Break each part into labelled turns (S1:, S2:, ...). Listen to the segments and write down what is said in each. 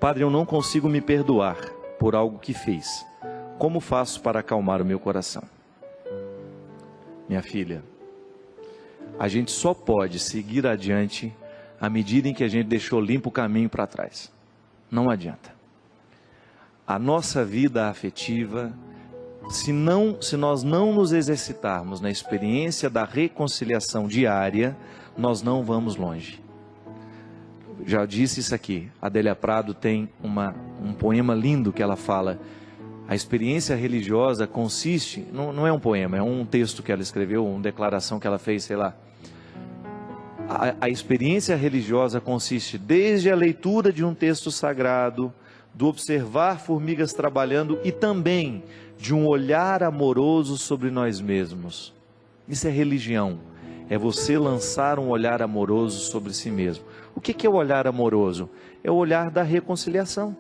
S1: Padre, eu não consigo me perdoar por algo que fiz. Como faço para acalmar o meu coração? Minha filha, a gente só pode seguir adiante à medida em que a gente deixou limpo o caminho para trás. Não adianta. A nossa vida afetiva, se nós não nos exercitarmos na experiência da reconciliação diária, nós não vamos longe. Já disse isso aqui, Adélia Prado tem um poema lindo que ela fala, a experiência religiosa consiste, não é um poema, é um texto que ela escreveu, uma declaração que ela fez, sei lá. A experiência religiosa consiste desde a leitura de um texto sagrado, do observar formigas trabalhando e também de um olhar amoroso sobre nós mesmos. Isso é religião, é você lançar um olhar amoroso sobre si mesmo. O que é o olhar amoroso? É o olhar da reconciliação.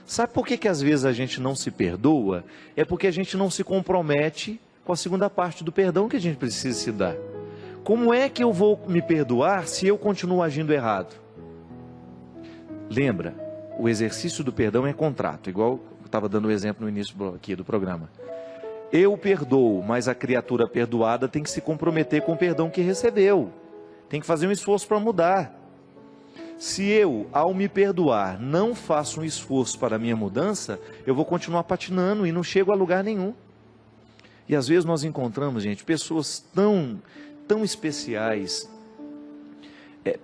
S1: Sabe por que às vezes a gente não se perdoa? É porque a gente não se compromete com a segunda parte do perdão que a gente precisa se dar. Como é que eu vou me perdoar se eu continuo agindo errado? Lembra, o exercício do perdão é contrato, igual eu estava dando o exemplo no início aqui do programa. Eu perdoo, mas a criatura perdoada tem que se comprometer com o perdão que recebeu. Tem que fazer um esforço para mudar. Se eu, ao me perdoar, não faço um esforço para a minha mudança, eu vou continuar patinando e não chego a lugar nenhum. E às vezes nós encontramos, gente, pessoas tão especiais,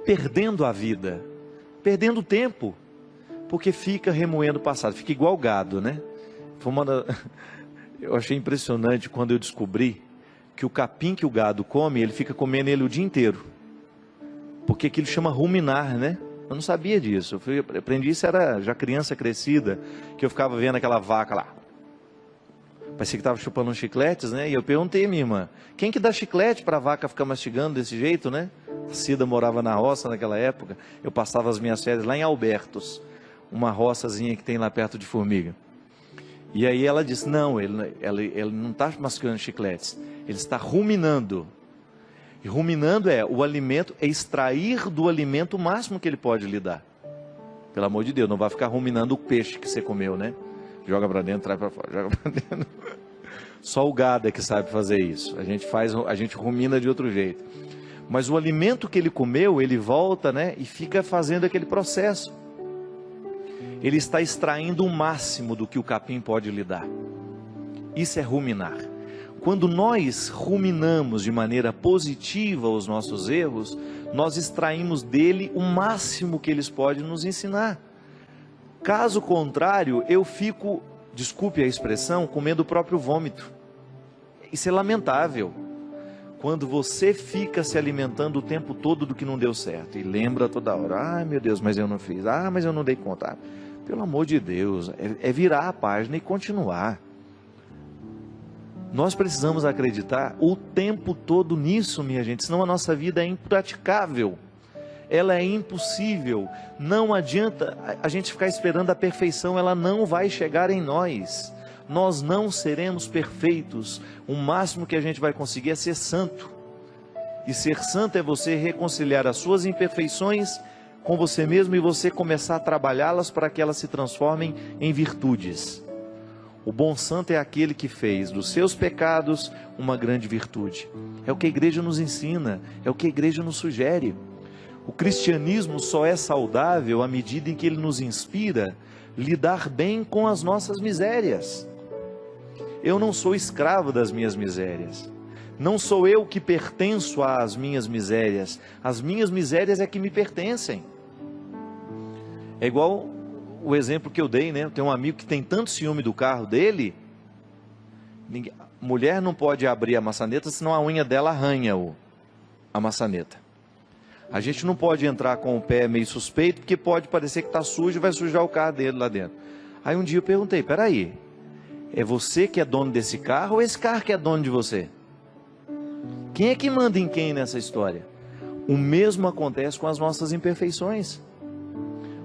S1: perdendo a vida, perdendo tempo, porque fica remoendo o passado, fica igual gado, né? Eu achei impressionante quando eu descobri que o capim que o gado come, ele fica comendo ele o dia inteiro. Porque aquilo chama ruminar, né? Eu não sabia disso. Eu aprendi isso, era já criança crescida, que eu ficava vendo aquela vaca lá. Parecia que estava chupando uns chicletes, né? E eu perguntei à minha irmã, quem que dá chiclete para a vaca ficar mastigando desse jeito, né? A Cida morava na roça naquela época. Eu passava as minhas férias lá em Albertos, uma roçazinha que tem lá perto de Formiga. E aí ela disse, não, ele não está mastigando chicletes, ele está ruminando. E ruminando o alimento, é extrair do alimento o máximo que ele pode lhe dar. Pelo amor de Deus, não vai ficar ruminando o peixe que você comeu, né? Joga para dentro, traz para fora, joga para dentro. Só o gado é que sabe fazer isso. A gente rumina de outro jeito. Mas o alimento que ele comeu, ele volta, né? E fica fazendo aquele processo. Ele está extraindo o máximo do que o capim pode lhe dar. Isso é ruminar. Quando nós ruminamos de maneira positiva os nossos erros, nós extraímos dele o máximo que eles podem nos ensinar. Caso contrário, eu fico, desculpe a expressão, comendo o próprio vômito. Isso é lamentável. Quando você fica se alimentando o tempo todo do que não deu certo. E lembra toda hora, ai meu Deus, mas eu não fiz, mas eu não dei conta. Pelo amor de Deus, é virar a página e continuar. Nós precisamos acreditar o tempo todo nisso, minha gente, senão a nossa vida é impraticável. Ela é impossível. Não adianta a gente ficar esperando a perfeição, ela não vai chegar em nós. Nós não seremos perfeitos. O máximo que a gente vai conseguir é ser santo. E ser santo é você reconciliar as suas imperfeições com você mesmo e você começar a trabalhá-las para que elas se transformem em virtudes. O bom santo é aquele que fez dos seus pecados uma grande virtude. É o que a igreja nos ensina, é o que a igreja nos sugere. O cristianismo só é saudável à medida em que ele nos inspira a lidar bem com as nossas misérias. Eu não sou escravo das minhas misérias. Não sou eu que pertenço às minhas misérias. As minhas misérias é que me pertencem. É igual o exemplo que eu dei, né? Eu tenho um amigo que tem tanto ciúme do carro dele, mulher não pode abrir a maçaneta, senão a unha dela arranha a maçaneta. A gente não pode entrar com o pé meio suspeito, porque pode parecer que está sujo e vai sujar o carro dele lá dentro. Aí um dia eu perguntei, peraí, é você que é dono desse carro ou esse carro que é dono de você? Quem é que manda em quem nessa história? O mesmo acontece com as nossas imperfeições.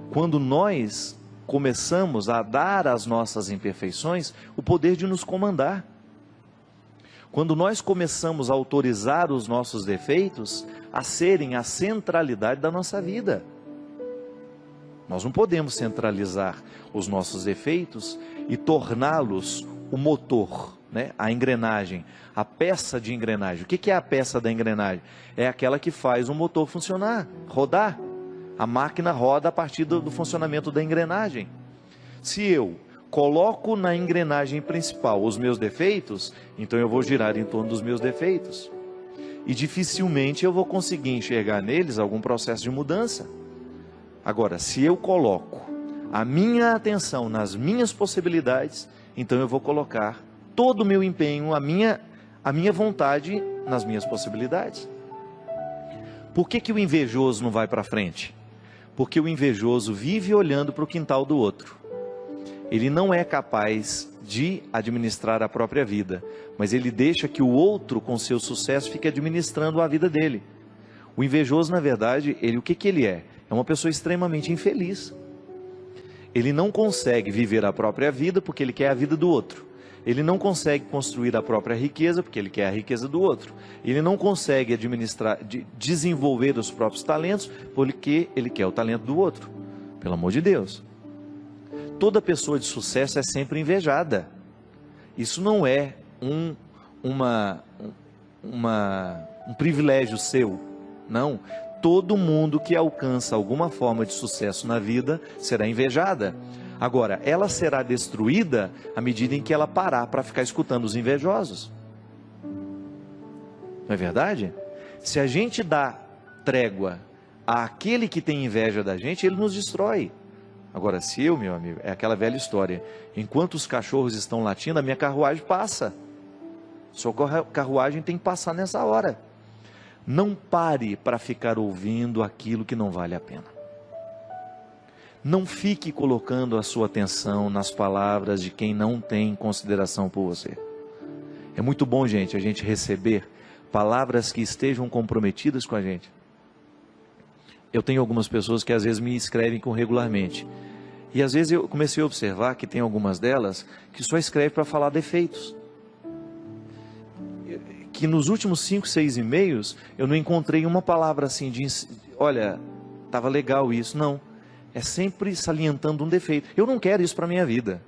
S1: Quando nós começamos a dar às nossas imperfeições o poder de nos comandar. Quando nós começamos a autorizar os nossos defeitos a serem a centralidade da nossa vida. Nós não podemos centralizar os nossos defeitos e torná-los o motor, né? A engrenagem, a peça de engrenagem. O que é a peça da engrenagem? É aquela que faz o motor funcionar, rodar. A máquina roda a partir do funcionamento da engrenagem. Se eu coloco na engrenagem principal os meus defeitos, então eu vou girar em torno dos meus defeitos. E dificilmente eu vou conseguir enxergar neles algum processo de mudança. Agora, se eu coloco a minha atenção nas minhas possibilidades, então eu vou colocar todo o meu empenho, a minha vontade nas minhas possibilidades. Por que o invejoso não vai para frente? Porque o invejoso vive olhando para o quintal do outro. Ele não é capaz de administrar a própria vida, mas ele deixa que o outro, com seu sucesso, fique administrando a vida dele. O invejoso, na verdade, o que ele é? É uma pessoa extremamente infeliz. Ele não consegue viver a própria vida porque ele quer a vida do outro. Ele não consegue construir a própria riqueza porque ele quer a riqueza do outro. Ele não consegue administrar, desenvolver os próprios talentos porque ele quer o talento do outro. Pelo amor de Deus. Toda pessoa de sucesso é sempre invejada. Isso não é um privilégio seu. Não. Todo mundo que alcança alguma forma de sucesso na vida será invejada. Agora, ela será destruída à medida em que ela parar para ficar escutando os invejosos. Não é verdade? Se a gente dá trégua àquele que tem inveja da gente, ele nos destrói. Agora, se eu, meu amigo, é aquela velha história, enquanto os cachorros estão latindo, a minha carruagem passa. Sua carruagem tem que passar nessa hora. Não pare para ficar ouvindo aquilo que não vale a pena. Não fique colocando a sua atenção nas palavras de quem não tem consideração por você. É muito bom, gente, a gente receber palavras que estejam comprometidas com a gente. Eu tenho algumas pessoas que às vezes me escrevem regularmente. E às vezes eu comecei a observar que tem algumas delas que só escrevem para falar defeitos. Que nos últimos 5, 6 e-mails eu não encontrei uma palavra assim de, olha, estava legal isso. Não, é sempre salientando um defeito. Eu não quero isso para a minha vida.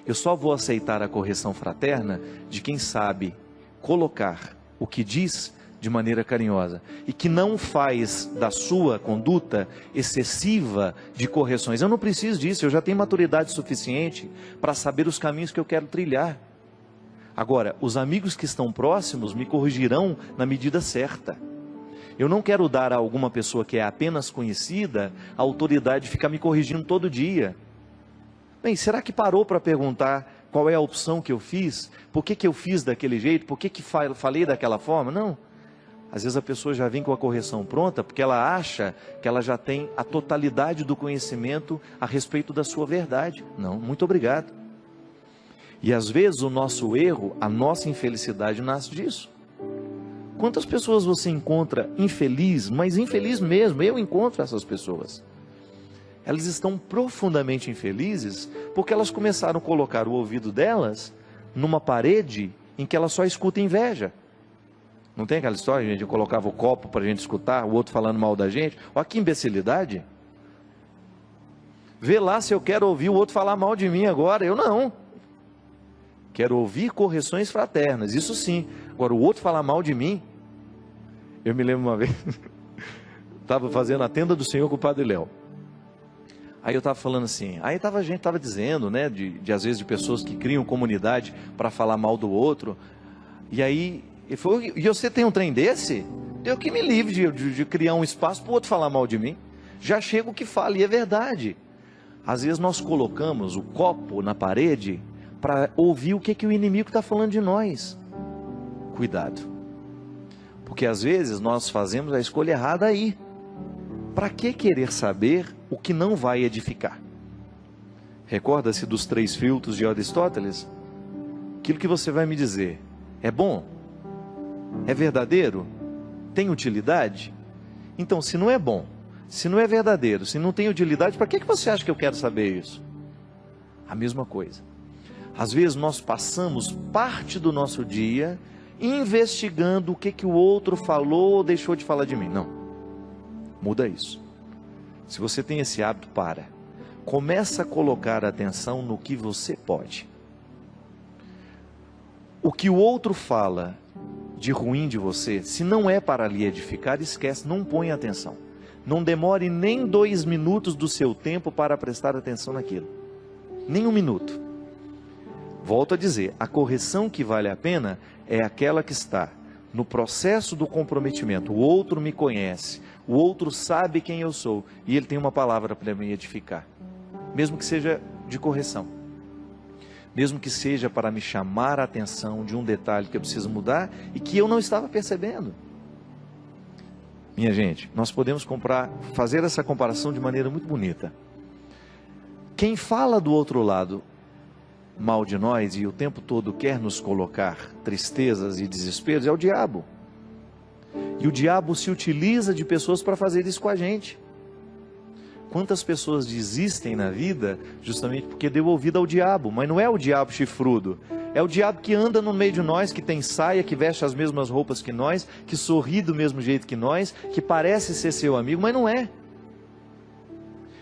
S1: Eu só vou aceitar a correção fraterna de quem sabe colocar o que diz de maneira carinhosa e que não faz da sua conduta excessiva de correções. Eu não preciso disso, eu já tenho maturidade suficiente para saber os caminhos que eu quero trilhar. Agora, os amigos que estão próximos me corrigirão na medida certa. Eu não quero dar a alguma pessoa que é apenas conhecida a autoridade de ficar me corrigindo todo dia. Bem, será que parou para perguntar qual é a opção que eu fiz? Por que eu fiz daquele jeito? Por que falei daquela forma? Não. Às vezes a pessoa já vem com a correção pronta porque ela acha que ela já tem a totalidade do conhecimento a respeito da sua verdade. Não, muito obrigado. E às vezes o nosso erro, a nossa infelicidade nasce disso. Quantas pessoas você encontra infeliz, mas infeliz mesmo? Eu encontro essas pessoas. Elas estão profundamente infelizes porque elas começaram a colocar o ouvido delas numa parede em que ela só escuta inveja. Não tem aquela história, gente? Eu colocava o copo para a gente escutar, o outro falando mal da gente. Olha que imbecilidade. Vê lá se eu quero ouvir o outro falar mal de mim agora. Eu não. Quero ouvir correções fraternas, isso sim. Agora, o outro falar mal de mim. Eu me lembro uma vez, estava fazendo a tenda do Senhor com o Padre Léo. Aí eu estava falando assim, a gente estava dizendo, né, às vezes de pessoas que criam comunidade para falar mal do outro. E aí, ele falou, e você tem um trem desse? Eu que me livre de criar um espaço para o outro falar mal de mim. Já chego que fala, e é verdade. Às vezes nós colocamos o copo na parede para ouvir o que o inimigo está falando de nós. Cuidado. Porque às vezes nós fazemos a escolha errada aí. Para que querer saber o que não vai edificar? Recorda-se dos 3 filtros de Aristóteles? Aquilo que você vai me dizer é bom? É verdadeiro? Tem utilidade? Então, se não é bom, se não é verdadeiro, se não tem utilidade, para que você acha que eu quero saber isso? A mesma coisa. Às vezes nós passamos parte do nosso dia investigando o que o outro falou ou deixou de falar de mim. Não, muda isso. Se você tem esse hábito, começa a colocar atenção no que você pode. O que o outro fala de ruim de você, se não é para lhe edificar, esquece, não põe atenção. Não demore nem 2 minutos do seu tempo para prestar atenção naquilo. Nem 1 minuto. Volto a dizer, a correção que vale a pena é aquela que está no processo do comprometimento. O outro me conhece, o outro sabe quem eu sou e ele tem uma palavra para me edificar. Mesmo que seja de correção. Mesmo que seja para me chamar a atenção de um detalhe que eu preciso mudar e que eu não estava percebendo. Minha gente, nós podemos fazer essa comparação de maneira muito bonita. Quem fala do outro lado mal de nós e o tempo todo quer nos colocar tristezas e desesperos é o diabo. E o diabo se utiliza de pessoas para fazer isso com a gente. Quantas pessoas desistem na vida justamente porque deu ouvido ao diabo, mas não é o diabo chifrudo, é o diabo que anda no meio de nós, que tem saia, que veste as mesmas roupas que nós, que sorri do mesmo jeito que nós, que parece ser seu amigo, mas não é.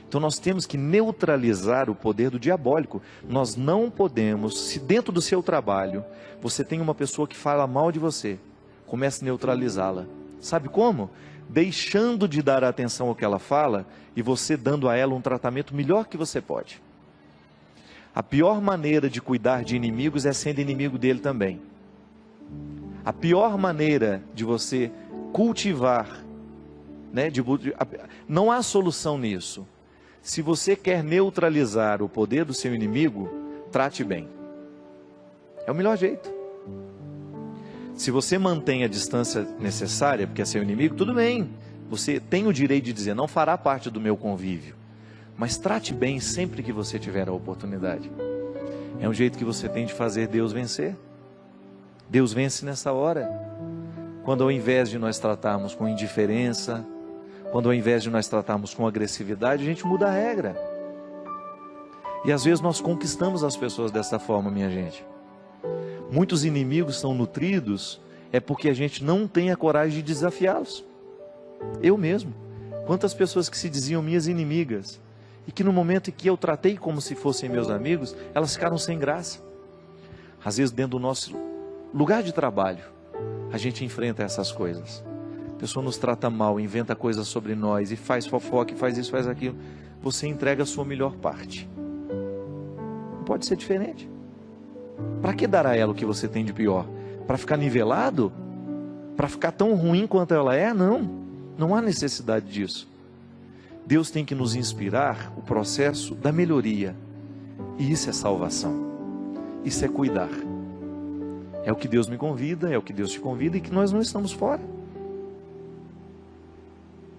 S1: Então nós temos que neutralizar o poder do diabólico. Nós não podemos, se dentro do seu trabalho você tem uma pessoa que fala mal de você, comece a neutralizá-la. Sabe como? Deixando de dar atenção ao que ela fala e você dando a ela um tratamento melhor que você pode. A pior maneira de cuidar de inimigos é sendo inimigo dele também. A pior maneira de você cultivar, não há solução nisso. Se você quer neutralizar o poder do seu inimigo, trate bem. É o melhor jeito. Se você mantém a distância necessária, porque é seu inimigo, tudo bem. Você tem o direito de dizer, não fará parte do meu convívio. Mas trate bem sempre que você tiver a oportunidade. É um jeito que você tem de fazer Deus vencer. Deus vence nessa hora. Quando ao invés de nós tratarmos com indiferença, quando ao invés de nós tratarmos com agressividade, a gente muda a regra. E às vezes nós conquistamos as pessoas dessa forma, minha gente. Muitos inimigos são nutridos, é porque a gente não tem a coragem de desafiá-los. Eu mesmo. Quantas pessoas que se diziam minhas inimigas, e que no momento em que eu tratei como se fossem meus amigos, elas ficaram sem graça. Às vezes dentro do nosso lugar de trabalho, a gente enfrenta essas coisas. A pessoa nos trata mal, inventa coisas sobre nós, e faz fofoca, e faz isso, faz aquilo. Você entrega a sua melhor parte. Não pode ser diferente. Para que dar a ela o que você tem de pior? Para ficar nivelado? Para ficar tão ruim quanto ela é? Não. Não há necessidade disso. Deus tem que nos inspirar o processo da melhoria. E isso é salvação. Isso é cuidar. É o que Deus me convida, é o que Deus te convida, e que nós não estamos fora.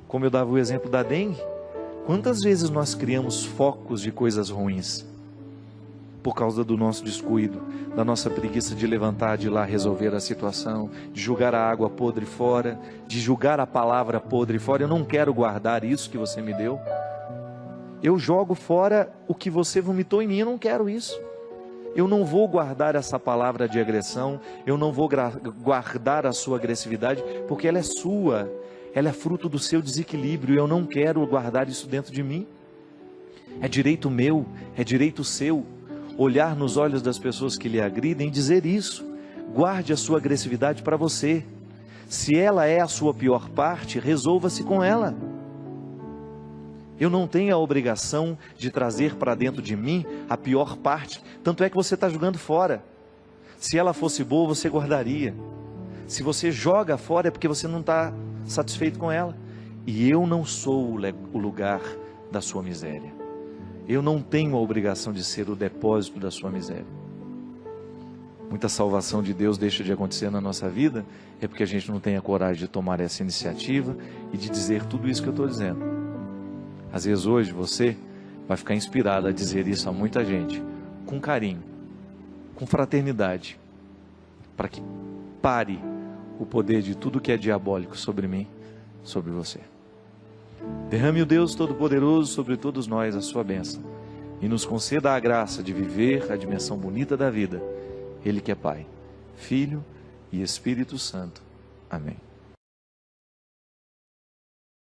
S1: Como eu dava o exemplo da dengue. Quantas vezes nós criamos focos de coisas ruins? Por causa do nosso descuido, da nossa preguiça de levantar, de ir lá resolver a situação, de jogar a água podre fora, de jogar a palavra podre fora. Eu não quero guardar isso que você me deu. Eu jogo fora o que você vomitou em mim, eu não quero isso. Eu não vou guardar essa palavra de agressão, eu não vou guardar a sua agressividade, porque ela é sua, ela é fruto do seu desequilíbrio, e eu não quero guardar isso dentro de mim. É direito meu, é direito seu. Olhar nos olhos das pessoas que lhe agridem e dizer isso. Guarde a sua agressividade para você. Se ela é a sua pior parte, resolva-se com ela. Eu não tenho a obrigação de trazer para dentro de mim a pior parte. Tanto é que você está jogando fora. Se ela fosse boa, você guardaria. Se você joga fora, é porque você não está satisfeito com ela. E eu não sou o lugar da sua miséria. Eu não tenho a obrigação de ser o depósito da sua miséria. Muita salvação de Deus deixa de acontecer na nossa vida, é porque a gente não tem a coragem de tomar essa iniciativa e de dizer tudo isso que eu estou dizendo. Às vezes hoje você vai ficar inspirado a dizer isso a muita gente, com carinho, com fraternidade, para que pare o poder de tudo que é diabólico sobre mim, sobre você. Derrame o Deus Todo-Poderoso sobre todos nós a sua bênção e nos conceda a graça de viver a dimensão bonita da vida. Ele que é Pai, Filho e Espírito Santo. Amém.